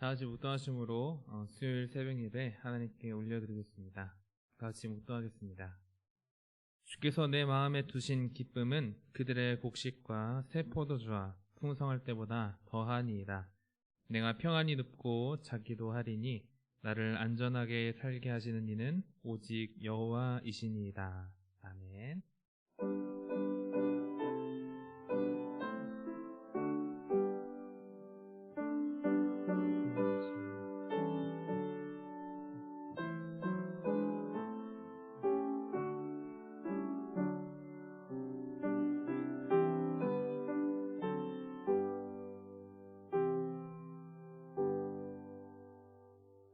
다 같이 묵도하심으로 수요일 새벽 예배 하나님께 올려드리겠습니다. 다 같이 묵도하겠습니다. 주께서 내 마음에 두신 기쁨은 그들의 곡식과 새 포도주와 풍성할 때보다 더하니이다. 내가 평안히 눕고 자기도 하리니 나를 안전하게 살게 하시는 이는 오직 여호와이시니이다. 아멘.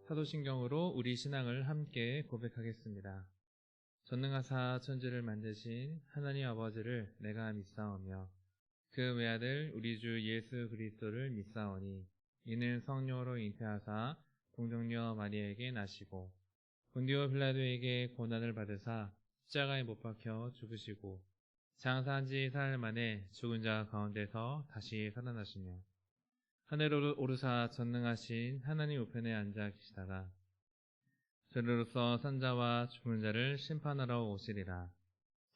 사도신경으로 우리 신앙을 함께 고백하겠습니다. 전능하사 천지를 만드신 하나님 아버지를 내가 믿사오며 그 외아들 우리 주 예수 그리스도를 믿사오니 이는 성령으로 잉태하사 동정녀 마리아에게 나시고 본디오 빌라도에게 고난을 받으사 십자가에 못 박혀 죽으시고 장사한 지 사흘 만에 죽은 자 가운데서 다시 살아나시며 하늘로 오르사 전능하신 하나님 우편에 앉아 계시다가 저리로서 산자와 죽은 자를 심판하러 오시리라.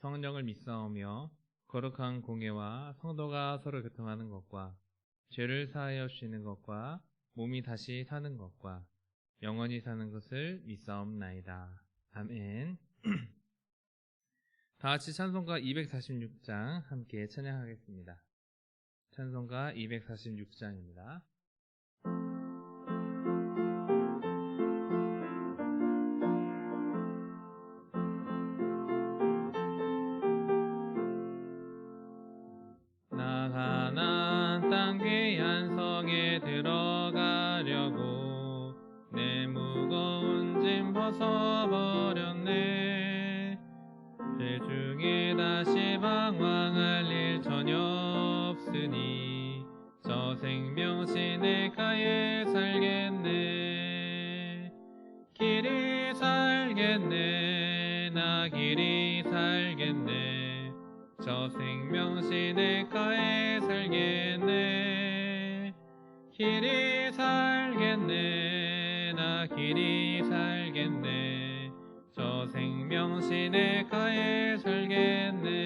성령을 믿사오며 거룩한 공예와 성도가 서로 교통하는 것과 죄를 사하여 주시는 것과 몸이 다시 사는 것과 영원히 사는 것을 믿사옵나이다. 아멘. 다 같이 찬송가 246장 함께 찬양하겠습니다. 찬송가 246장입니다. 나 가나안 땅 귀한 성에 들어가려고 내 무거운 짐 벗어버렸네. 죄 중에 다시 방황할 일 전혀 없으니 저 생명 시내가에 살겠네. 길이 살겠네. 나 길이 살겠네. 저 생명 시내가에 살겠네. 길이 살겠네. 나 길이 살겠네. 저 생명 시내가에 살겠네.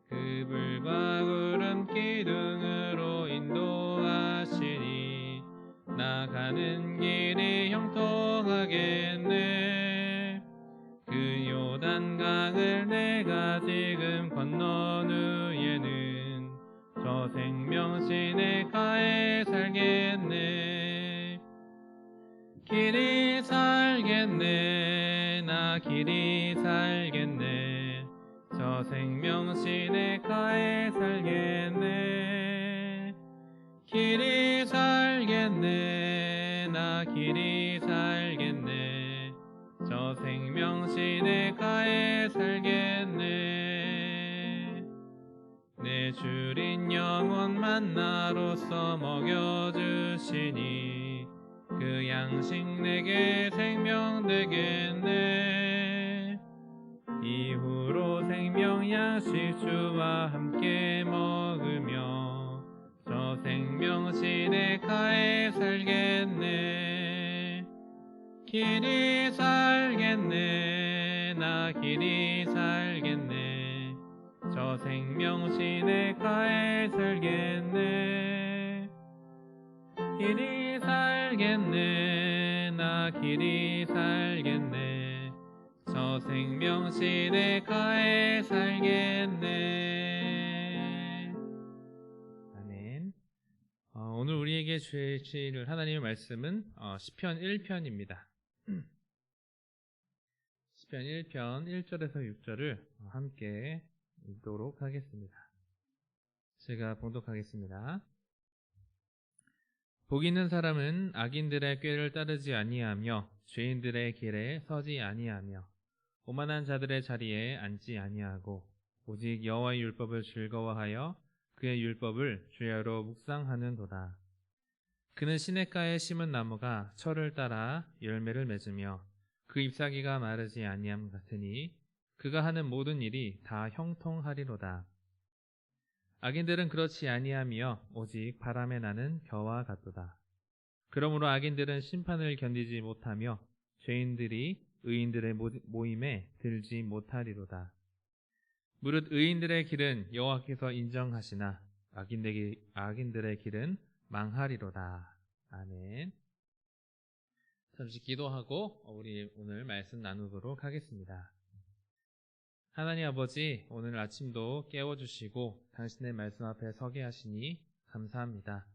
그 불과 구름 기둥으로 인도하시니 나가는 길이 형통하겠네. 그 요단강을 내가 지금 건넌 후에는 저 생명 시내가에 살겠네. 길이 살겠네. 나 길이 살겠네. 저 생명 시내가에 살겠네. 길이 살겠네. 나 길이 살겠네. 저 생명 시내가에 살겠네. 내 주린 영혼 만나로서 먹여주시니 그 양식 내게 생명 되겠네. 이후로 생명 양식 주와 함께 먹으며 저 생명 시내가에 살겠네. 길이 살겠네. 나 길이 살겠네. 저 생명 시내가에 살겠네. 길이 살겠네. 나 길이 살겠네. 저 생명 시내가에 살겠네. 아멘. 오늘 우리에게 주실 하나님의 말씀은 시편 1편입니다. 시편 1편 1절에서 6절을 함께 읽도록 하겠습니다. 제가 봉독하겠습니다. 복 있는 사람은 악인들의 꾀를 따르지 아니하며 죄인들의 길에 서지 아니하며 오만한 자들의 자리에 앉지 아니하고 오직 여호와의 율법을 즐거워하여 그의 율법을 주야로 묵상하는도다. 그는 시냇가에 심은 나무가 철을 따라 열매를 맺으며 그 잎사귀가 마르지 아니함 같으니 그가 하는 모든 일이 다 형통하리로다. 악인들은 그렇지 아니하며 오직 바람에 나는 겨와 같도다. 그러므로 악인들은 심판을 견디지 못하며 죄인들이 의인들의 모임에 들지 못하리로다. 무릇 의인들의 길은 여호와께서 인정하시나 악인들의 길은 망하리로다. 아멘. 잠시 기도하고 우리 오늘 말씀 나누도록 하겠습니다. 하나님 아버지, 오늘 아침도 깨워주시고 당신의 말씀 앞에 서게 하시니 감사합니다.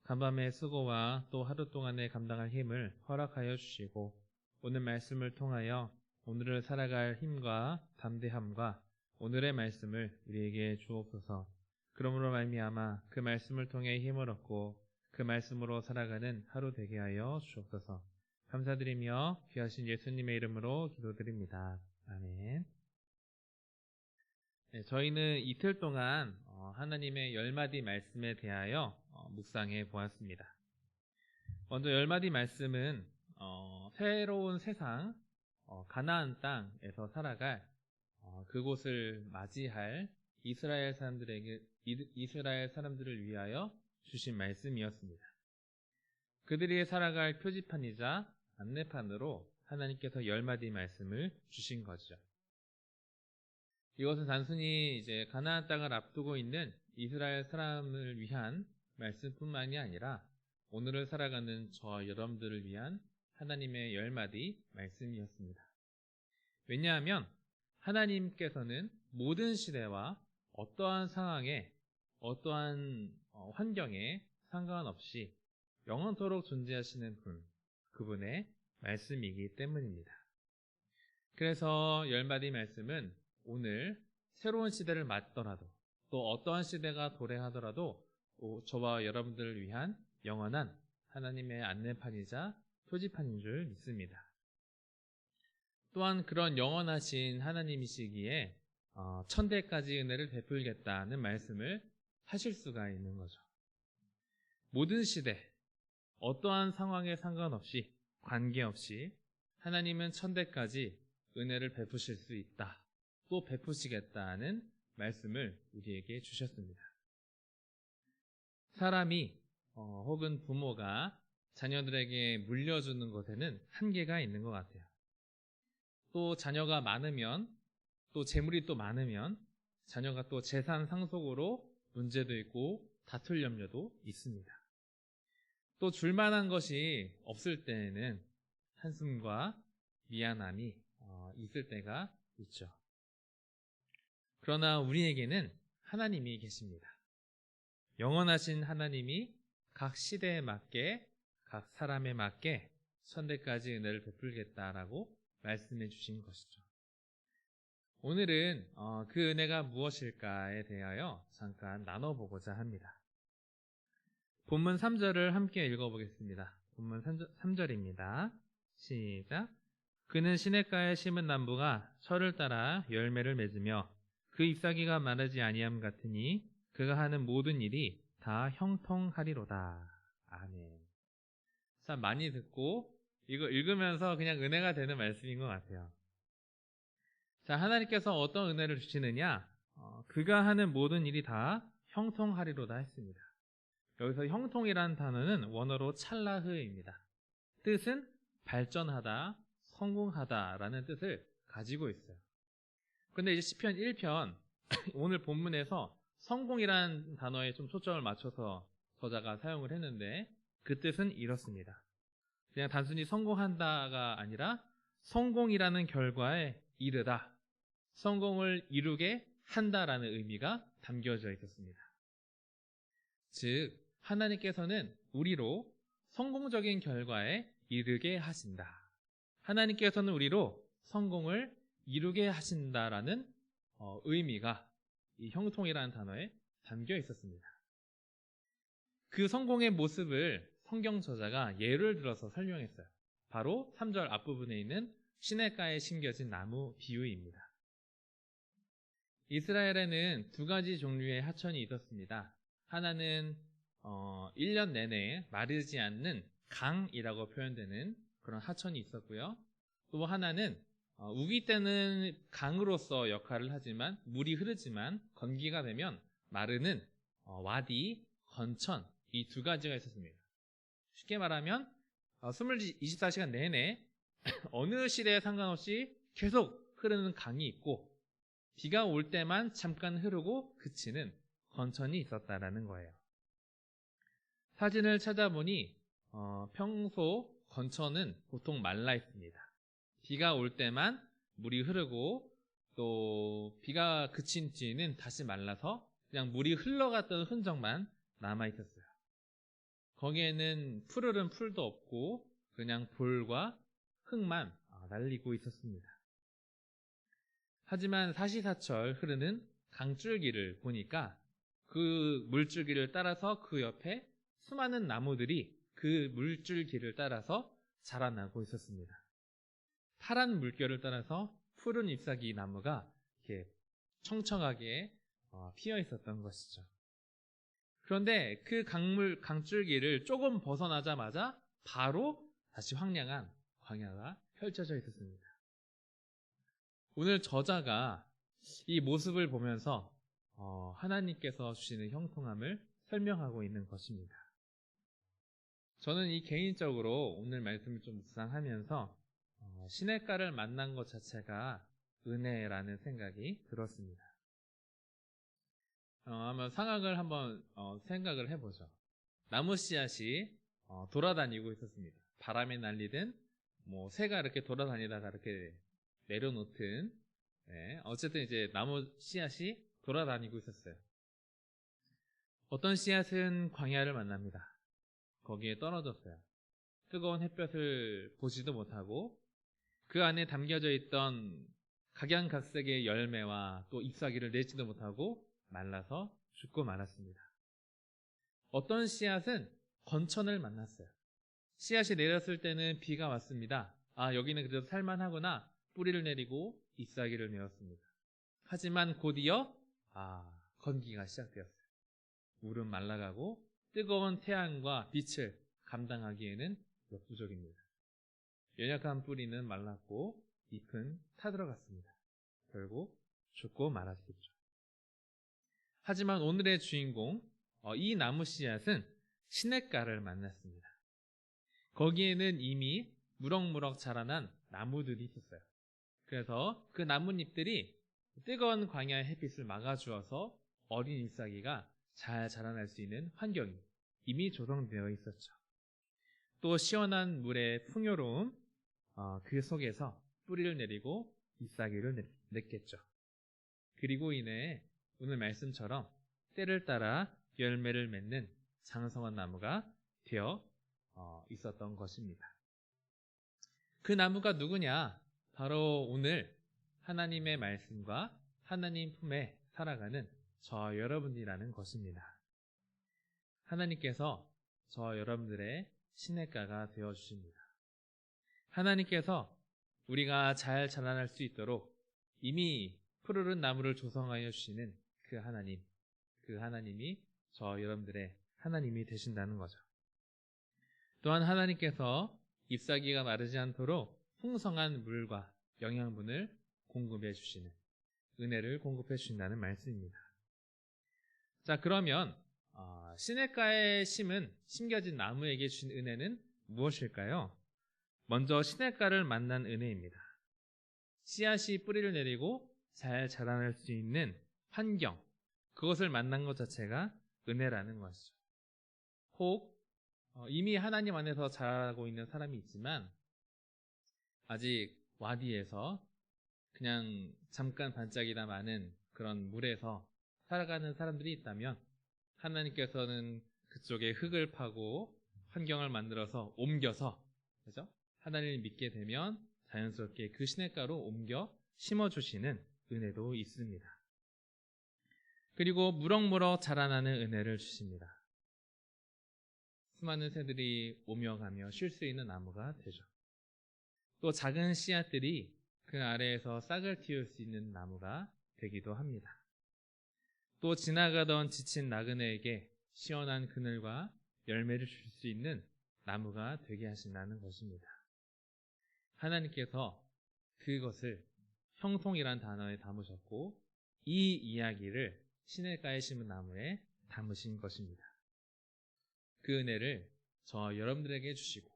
간밤의 수고와 또 하루 동안에 감당할 힘을 허락하여 주시고 오늘 말씀을 통하여 오늘을 살아갈 힘과 담대함과 오늘의 말씀을 우리에게 주옵소서. 그러므로 말미암아 그 말씀을 통해 힘을 얻고 그 말씀으로 살아가는 하루 되게 하여 주옵소서. 감사드리며 귀하신 예수님의 이름으로 기도드립니다. 아멘. 네, 저희는 이틀 동안 하나님의 10마디 말씀에 대하여 묵상해 보았습니다. 먼저 10마디 말씀은 새로운 세상, 가나안 땅에서 살아갈 그곳을 맞이할 이스라엘 사람들을 위하여 주신 말씀이었습니다. 그들이 살아갈 표지판이자 안내판으로 하나님께서 10마디 말씀을 주신 거죠. 이것은 단순히 이제 가나안 땅을 앞두고 있는 이스라엘 사람을 위한 말씀뿐만이 아니라 오늘을 살아가는 저와 여러분들을 위한 하나님의 10마디 말씀이었습니다. 왜냐하면 하나님께서는 모든 시대와 어떠한 상황에 어떠한 환경에 상관없이 영원토록 존재하시는 그분의 말씀이기 때문입니다. 그래서 10마디 말씀은 오늘 새로운 시대를 맞더라도 또 어떠한 시대가 도래하더라도 저와 여러분들을 위한 영원한 하나님의 안내판이자 표지판인 줄 믿습니다. 또한 그런 영원하신 하나님이시기에 천대까지 은혜를 베풀겠다는 말씀을 하실 수가 있는 거죠. 모든 시대, 어떠한 상황에 상관없이 관계없이 하나님은 천대까지 은혜를 베푸실 수 있다. 또 베푸시겠다는 말씀을 우리에게 주셨습니다. 사람이 혹은 부모가 자녀들에게 물려주는 것에는 한계가 있는 것 같아요. 또 자녀가 많으면 또 재물이 또 많으면 자녀가 또 재산 상속으로 문제도 있고 다툴 염려도 있습니다. 또 줄만한 것이 없을 때에는 한숨과 미안함이 있을 때가 있죠. 그러나 우리에게는 하나님이 계십니다. 영원하신 하나님이 각 시대에 맞게 각 사람에 맞게 천대까지 은혜를 베풀겠다라고 말씀해 주신 것이죠. 오늘은 그 은혜가 무엇일까에 대하여 잠깐 나눠보고자 합니다. 본문 3절을 함께 읽어보겠습니다. 본문 3절입니다. 시작. 그는 시냇가에 심은 나무가 철을 따라 열매를 맺으며 그 잎사귀가 마르지 아니함 같으니 그가 하는 모든 일이 다 형통하리로다. 아멘. 참 많이 듣고 이거 읽으면서 그냥 은혜가 되는 말씀인 것 같아요. 자, 하나님께서 어떤 은혜를 주시느냐? 그가 하는 모든 일이 다 형통하리로다 했습니다. 여기서 형통이라는 단어는 원어로 찰라흐입니다. 뜻은 발전하다, 성공하다라는 뜻을 가지고 있어요. 근데 이제 시편 1편 오늘 본문에서 성공이라는 단어에 좀 초점을 맞춰서 저자가 사용을 했는데 그 뜻은 이렇습니다. 그냥 단순히 성공한다가 아니라 성공이라는 결과에 이르다, 성공을 이루게 한다라는 의미가 담겨져 있었습니다. 즉 하나님께서는 우리로 성공적인 결과에 이르게 하신다. 하나님께서는 우리로 성공을 이루게 하신다라는 의미가 이 형통이라는 단어에 담겨 있었습니다. 그 성공의 모습을 성경 저자가 예를 들어서 설명했어요. 바로 3절 앞부분에 있는 시냇가에 심겨진 나무 비유입니다. 이스라엘에는 두 가지 종류의 하천이 있었습니다. 하나는 1년 내내 마르지 않는 강이라고 표현되는 그런 하천이 있었고요. 또 하나는 우기 때는 강으로서 역할을 하지만 물이 흐르지만 건기가 되면 마르는 와디, 건천 이 두 가지가 있었습니다. 쉽게 말하면 24시간 내내 어느 시대에 상관없이 계속 흐르는 강이 있고 비가 올 때만 잠깐 흐르고 그치는 건천이 있었다라는 거예요. 사진을 찾아보니 평소 건천은 보통 말라 있습니다. 비가 올 때만 물이 흐르고 또 비가 그친 뒤에는 다시 말라서 그냥 물이 흘러갔던 흔적만 남아 있었어요. 거기에는 푸르른 풀도 없고 그냥 돌과 흙만 날리고 있었습니다. 하지만 사시사철 흐르는 강줄기를 보니까 그 물줄기를 따라서 그 옆에 수많은 나무들이 그 물줄기를 따라서 자라나고 있었습니다. 파란 물결을 따라서 푸른 잎사귀 나무가 이렇게 청청하게 피어 있었던 것이죠. 그런데 그 강줄기를 조금 벗어나자마자 바로 다시 황량한 광야가 펼쳐져 있었습니다. 오늘 저자가 이 모습을 보면서 하나님께서 주시는 형통함을 설명하고 있는 것입니다. 저는 이 개인적으로 오늘 말씀을 좀 묵상하면서 시냇가를 만난 것 자체가 은혜라는 생각이 들었습니다. 한번 상황을 한번 생각을 해보죠. 나무 씨앗이 돌아다니고 있었습니다. 바람에 날리든 새가 이렇게 돌아다니다가 이렇게 내려놓든 어쨌든 이제 나무 씨앗이 돌아다니고 있었어요. 어떤 씨앗은 광야를 만납니다. 거기에 떨어졌어요. 뜨거운 햇볕을 보지도 못하고 그 안에 담겨져 있던 각양각색의 열매와 또 잎사귀를 내지도 못하고 말라서 죽고 말았습니다. 어떤 씨앗은 건천을 만났어요. 씨앗이 내렸을 때는 비가 왔습니다. 여기는 그래도 살만하구나. 뿌리를 내리고 잎사귀를 내었습니다. 하지만 곧이어 건기가 시작되었어요. 물은 말라가고 뜨거운 태양과 빛을 감당하기에는 역부족입니다. 연약한 뿌리는 말랐고 잎은 타들어갔습니다. 결국 죽고 말았겠죠. 하지만 오늘의 주인공 이 나무 씨앗은 시냇가를 만났습니다. 거기에는 이미 무럭무럭 자라난 나무들이 있었어요. 그래서 그 나뭇잎들이 뜨거운 광야의 햇빛을 막아주어서 어린 잎사귀가 잘 자라날 수 있는 환경이 이미 조성되어 있었죠. 또 시원한 물의 풍요로움 그 속에서 뿌리를 내리고 잎사귀를 냈겠죠. 그리고 이내 오늘 말씀처럼 때를 따라 열매를 맺는 장성한 나무가 되어 있었던 것입니다. 그 나무가 누구냐? 바로 오늘 하나님의 말씀과 하나님 품에 살아가는 저 여러분이라는 것입니다. 하나님께서 저 여러분들의 시냇가가 되어주십니다. 하나님께서 우리가 잘 자라날 수 있도록 이미 푸르른 나무를 조성하여 주시는 그 하나님이 저 여러분들의 하나님이 되신다는 거죠. 또한 하나님께서 잎사귀가 마르지 않도록 풍성한 물과 영양분을 공급해 주시는 은혜를 공급해 주신다는 말씀입니다. 자, 그러면 시냇가에 심겨진 나무에게 주신 은혜는 무엇일까요? 먼저 시냇가를 만난 은혜입니다. 씨앗이 뿌리를 내리고 잘 자라날 수 있는 환경, 그것을 만난 것 자체가 은혜라는 것이죠. 혹 이미 하나님 안에서 자라고 있는 사람이 있지만 아직 와디에서 그냥 잠깐 반짝이다 마는 그런 물에서 살아가는 사람들이 있다면 하나님께서는 그쪽에 흙을 파고 환경을 만들어서 옮겨서 그죠? 하나님을 믿게 되면 자연스럽게 그 시냇가로 옮겨 심어주시는 은혜도 있습니다. 그리고 무럭무럭 자라나는 은혜를 주십니다. 수많은 새들이 오며 가며 쉴 수 있는 나무가 되죠. 또 작은 씨앗들이 그 아래에서 싹을 틔울 수 있는 나무가 되기도 합니다. 또 지나가던 지친 나그네에게 시원한 그늘과 열매를 줄 수 있는 나무가 되게 하신다는 것입니다. 하나님께서 그것을 형통이란 단어에 담으셨고 이 이야기를 시냇가에 심은 나무에 담으신 것입니다. 그 은혜를 저 여러분들에게 주시고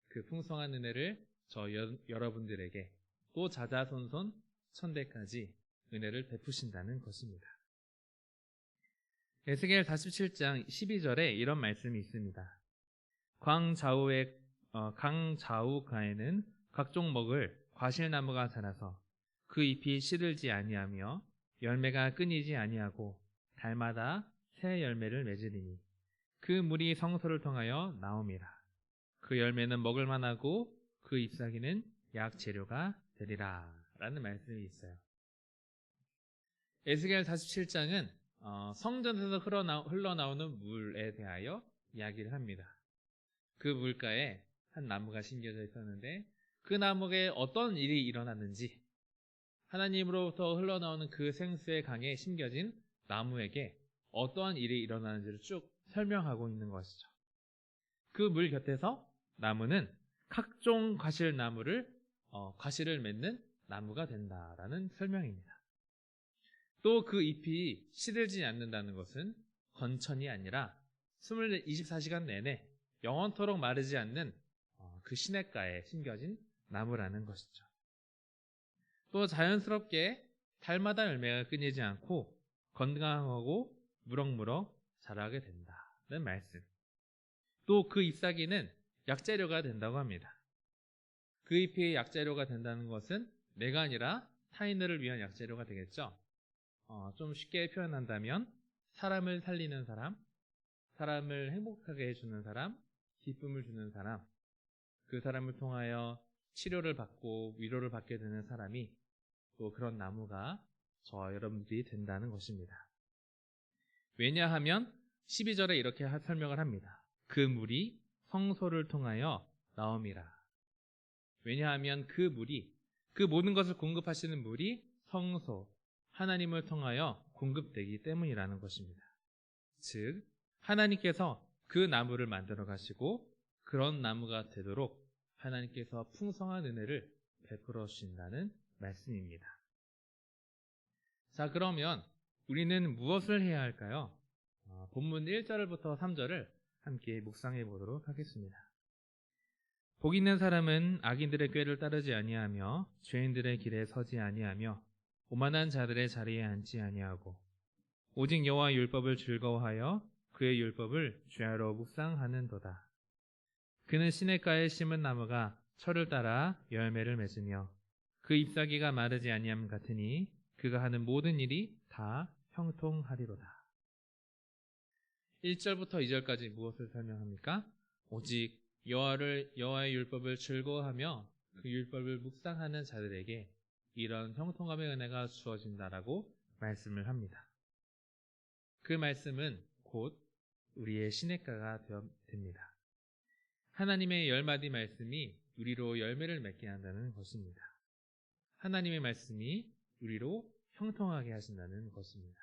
그 풍성한 은혜를 저 여러분들에게 또 자자손손 천대까지 은혜를 베푸신다는 것입니다. 에스겔 47장 12절에 이런 말씀이 있습니다. 강 좌우가에는 각종 먹을 과실나무가 자라서 그 잎이 시들지 아니하며 열매가 끊이지 아니하고 달마다 새 열매를 맺으리니 그 물이 성소를 통하여 나옴이라. 그 열매는 먹을 만하고 그 잎사귀는 약 재료가 되리라 라는 말씀이 있어요. 에스겔 47장은 성전에서 흘러나오는 물에 대하여 이야기를 합니다. 그 물가에 한 나무가 심겨져 있었는데 그 나무에 어떤 일이 일어났는지 하나님으로부터 흘러나오는 그 생수의 강에 심겨진 나무에게 어떠한 일이 일어나는지를 쭉 설명하고 있는 것이죠. 그 물 곁에서 나무는 각종 과실을 맺는 나무가 된다라는 설명입니다. 또 그 잎이 시들지 않는다는 것은 건천이 아니라 24시간 내내 영원토록 마르지 않는 그 시냇가에 심겨진 나무라는 것이죠. 또 자연스럽게 달마다 열매가 끊이지 않고 건강하고 무럭무럭 자라게 된다는 말씀. 또 그 잎사귀는 약재료가 된다고 합니다. 그 잎이 약재료가 된다는 것은 내가 아니라 타인들을 위한 약재료가 되겠죠. 좀 쉽게 표현한다면 사람을 살리는 사람, 사람을 행복하게 해주는 사람, 기쁨을 주는 사람, 그 사람을 통하여 치료를 받고 위로를 받게 되는 사람이 또 그런 나무가 저와 여러분들이 된다는 것입니다. 왜냐하면 12절에 이렇게 설명을 합니다. 그 물이 성소를 통하여 나옴이라. 왜냐하면 그 물이, 그 모든 것을 공급하시는 물이 성소, 하나님을 통하여 공급되기 때문이라는 것입니다. 즉 하나님께서 그 나무를 만들어 가시고 그런 나무가 되도록 하나님께서 풍성한 은혜를 베풀어 주신다는 말씀입니다. 자, 그러면 우리는 무엇을 해야 할까요? 본문 1절부터 3절을 함께 묵상해 보도록 하겠습니다. 복 있는 사람은 악인들의 꾀를 따르지 아니하며 죄인들의 길에 서지 아니하며 오만한 자들의 자리에 앉지 아니하고 오직 여호와의 율법을 즐거워하여 그의 율법을 주야로 묵상하는도다. 그는 시냇가에 심은 나무가 철을 따라 열매를 맺으며 그 잎사귀가 마르지 아니함 같으니 그가 하는 모든 일이 다 형통하리로다. 1절부터 2절까지 무엇을 설명합니까? 오직 여호와의 율법을 즐거워하며 그 율법을 묵상하는 자들에게 이런 형통함의 은혜가 주어진다라고 말씀을 합니다. 그 말씀은 곧 우리의 시냇가가 됩니다. 하나님의 10마디 말씀이 우리로 열매를 맺게 한다는 것입니다. 하나님의 말씀이 우리로 형통하게 하신다는 것입니다.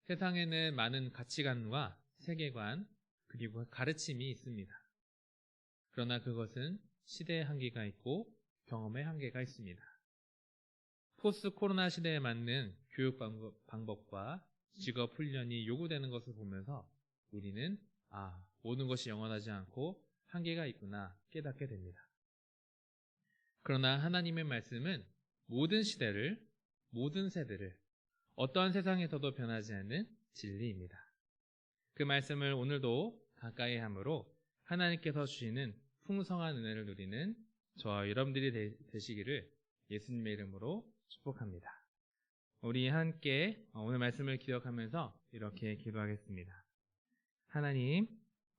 세상에는 많은 가치관과 세계관 그리고 가르침이 있습니다. 그러나 그것은 시대의 한계가 있고 경험의 한계가 있습니다. 포스트 코로나 시대에 맞는 교육 방법과 직업 훈련이 요구되는 것을 보면서 우리는 모든 것이 영원하지 않고 한계가 있구나 깨닫게 됩니다. 그러나 하나님의 말씀은 모든 시대를, 모든 세대를 어떠한 세상에서도 변하지 않는 진리입니다. 그 말씀을 오늘도 가까이 함으로 하나님께서 주시는 풍성한 은혜를 누리는 저와 여러분들이 되시기를 예수님의 이름으로 축복합니다. 우리 함께 오늘 말씀을 기억하면서 이렇게 기도하겠습니다. 하나님,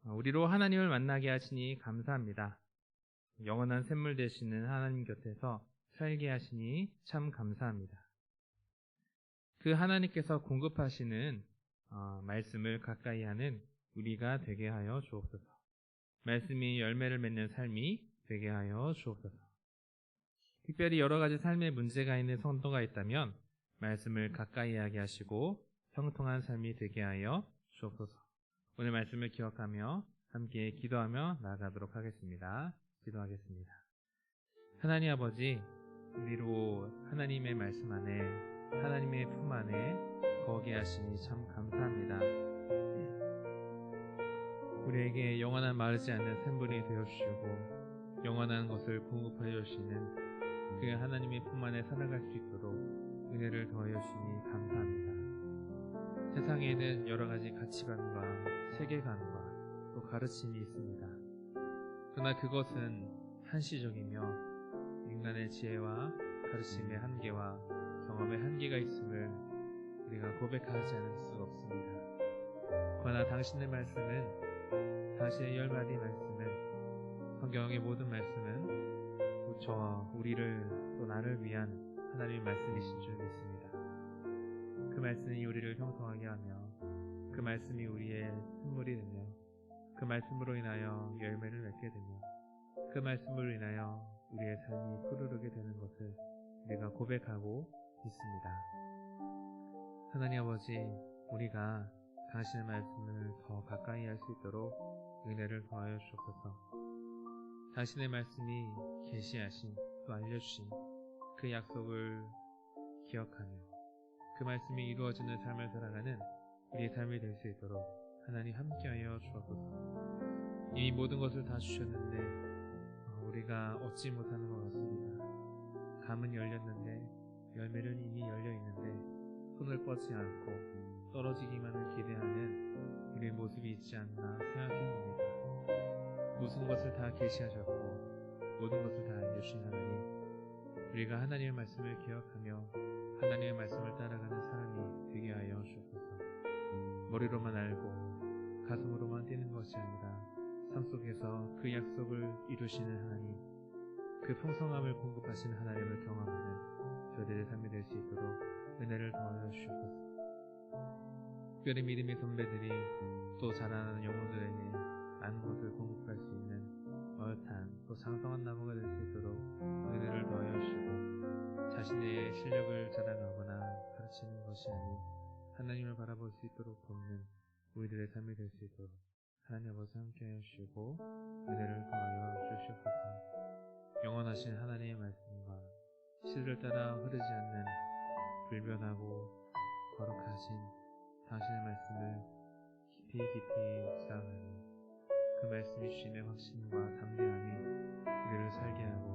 우리로 하나님을 만나게 하시니 감사합니다. 영원한 샘물 되시는 하나님 곁에서 살게 하시니 참 감사합니다. 그 하나님께서 공급하시는 말씀을 가까이 하는 우리가 되게 하여 주옵소서. 말씀이 열매를 맺는 삶이 되게 하여 주옵소서. 특별히 여러 가지 삶의 문제가 있는 성도가 있다면 말씀을 가까이 하게 하시고 형통한 삶이 되게 하여 주옵소서. 오늘 말씀을 기억하며 함께 기도하며 나아가도록 하겠습니다. 기도하겠습니다. 하나님 아버지, 우리로 하나님의 말씀 안에, 하나님의 품 안에 거하게 하시니 참 감사합니다. 우리에게 영원한 마르지 않는 샘물이 되어주시고 영원한 것을 공급하여 주시는 그 하나님의 품 안에 살아갈 수 있도록 은혜를 더하여 주시니 감사합니다. 세상에는 여러 가지 가치관과 세계관과 또 가르침이 있습니다. 그러나 그것은 한시적이며 인간의 지혜와 가르침의 한계와 경험의 한계가 있음을 우리가 고백하지 않을 수가 없습니다. 그러나 당신의 말씀은, 당신의 10마디 말씀은, 성경의 모든 말씀은 또 저와 우리를 또 나를 위한 하나님의 말씀이신 줄 믿습니다. 그 말씀이 우리를 형통하게 하며 그 말씀이 우리의 샘물이 되며 그 말씀으로 인하여 열매를 맺게 되며 그 말씀으로 인하여 우리의 삶이 푸르르게 되는 것을 우리가 고백하고 있습니다. 하나님 아버지, 우리가 당신의 말씀을 더 가까이 할 수 있도록 은혜를 더하여 주옵소서. 당신의 말씀이 계시하신 또 알려주신 그 약속을 기억하며 그 말씀이 이루어지는 삶을 살아가는 우리의 삶이 될 수 있도록 하나님 함께하여 주옵소서. 이미 모든 것을 다 주셨는데 우리가 얻지 못하는 것 같습니다. 감은 열렸는데 열매는 이미 열려있는데 손을 뻗지 않고 떨어지기만을 기대하는 우리의 모습이 있지 않나 생각해봅니다. 모든 것을 다 계시하셨고 모든 것을 다 알려주신 하나님, 우리가 하나님의 말씀을 기억하며 하나님의 말씀을 따라가는 사람이 되게 하여 주옵소서. 머리로만 알고 가슴으로만 뛰는 것이 아니라 삶 속에서 그 약속을 이루시는 하나님, 그 풍성함을 공급하시는 하나님을 경험하는 저희들의 삶이 될 수 있도록 은혜를 더하여 주옵소서. 특별히 믿음의 선배들이 또 자라나는 영혼들에게 많은 것을 공급할 수 있는 어엿한 또 장성한 나무가 될 수 있도록 은혜를 더하여 주시고, 자신의 실력을 자랑하거나 가르치는 것이 아닌 하나님을 바라볼 수 있도록 돕는 우리들의 삶이 될 수 있도록 하나님 아버지 함께하여 주시고 은혜를 더하여 주시옵소서. 영원하신 하나님의 말씀과 시를 따라 흐르지 않는 불변하고 거룩하신 당신의 말씀을 깊이 묵상하니 그 말씀이 주시는 확신과 담대함이 우리를 살게 하고